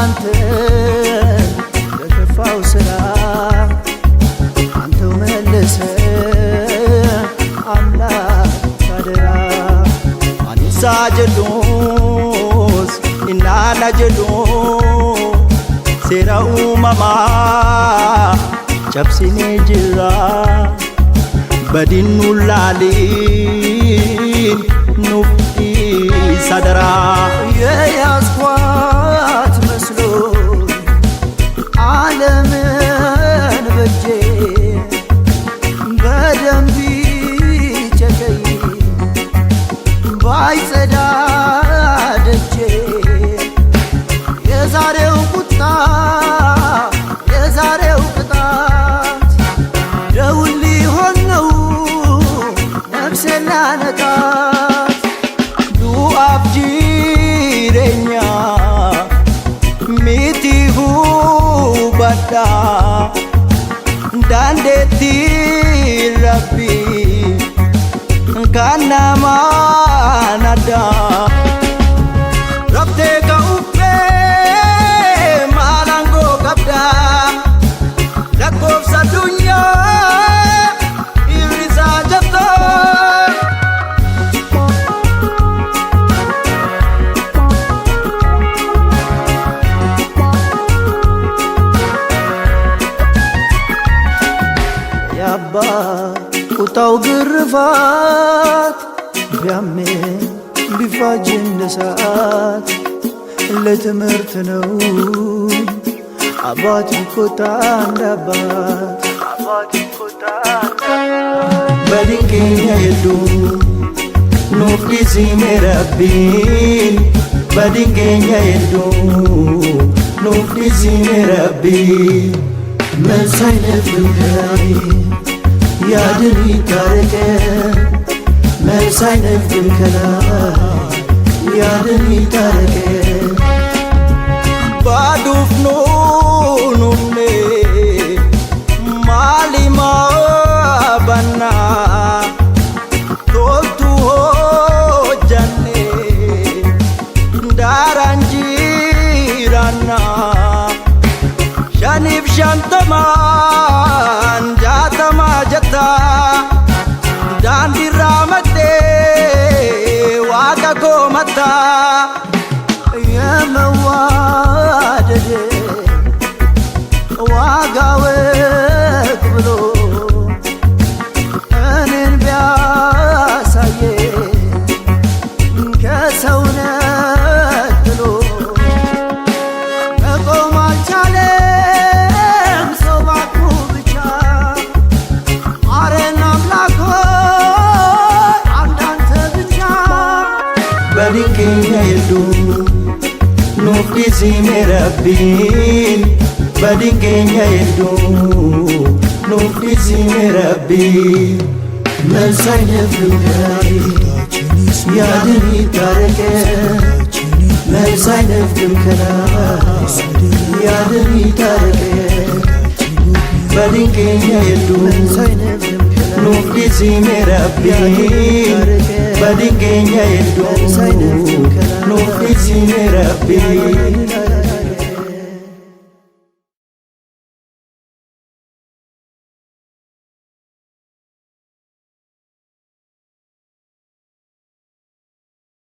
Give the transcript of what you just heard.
አንተ ለከፋው ስራ አንተው መለሰ አምላክ አደራ አኒሳ ጀሎስ ኢናና ጀሎ ሴራ ኡማማ ጨብሲኔ ጅራ በዲኑ ላሊን ኑፍቲ ሳደራ የያዝኳት መስሎ ዓለምን በጄ በደንብ ጨቀይ ባይጸዳ ደጄ የዛሬው ቁጣ የዛሬው ቅጣት ደውል ሊሆን ነው ነፍሴን ላነቃት ዱአፍ ጂሬኛ ሚቲሁ በዳ ዳንዴቲ ረቢ ካናማ ናዳ ረብቴ ከኡፌ ማላንጎ ቀብዳ ለኮብሳ ዱኛ ኢብሪሳ ጀቶ ያባ ቁጣው ግርፋት ቢያሜን ቢፋጅ እንደ ሰዓት ለትምህርት ነው አባት ቢቆጣ እንደ አባት በድንገኛ የሉ ኑፍ ጊዜሜ ረቢን በድንገኛ የሉ ኑፍ ጊዜሜ ረቢ መልሳይነት ልምከራይ ያድን ይታረቀ መልሳይነት ልምከራይ ያድን ይታረቀ ባዱፍ ኑኑኔ ማሊማ ባና ቶልቱ ሆጀኔ ዳራንጂራና ሸኒፍ ሸንተማን ጃተማ ጀታ ዳንዲራ መጤ ዋቀ ኮመታ የመዋደድ ዋጋው ብሎ እኔን ቢያሳየ ከሰውነት ብሎ መቆም አልቻለም ሰው ባቅሙ ብቻ አረን አምላክ ሆይ አንዳንተ ብቻ በድንገኛ የሉ ኑፍ ጊዜሜ ረቢን በድንገኛ የሉ ኑፍ ጊዜሜ ረቢ መልሳይነት ልምከራይ ያድን ይታረቀ መልሳይነት ልምከራይ ያድን ይታረቀ በድንገኛ የሉ ኑፍ ጊዜሜ ረቢን በድንገኛ የሉ ኑፍ ጊዜሜ ረቢ